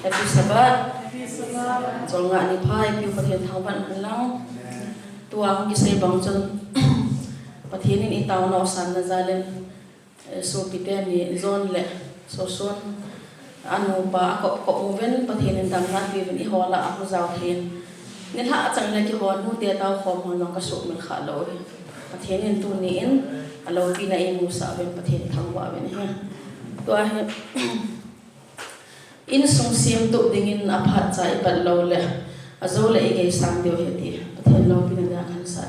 Happy Sabbath. Chol nga ni phai piu pathian thangwan hanlang. Tua ki sei bang chon pathian in itaw no san na zalen so pite ni zon le so son anu ba ko oven pathian in dang na bi ven I hola a zaw thin. Nin ha chang le ki hon nu te taw khom hon ka su min kha lo pathian in tu ni in alo pi na I mu sa ven pathian thangwa ven he. Tua he in sung sim tu dingin aphat chai pat lo le azo le ge sang deu he ti pathian lo pi na kan sa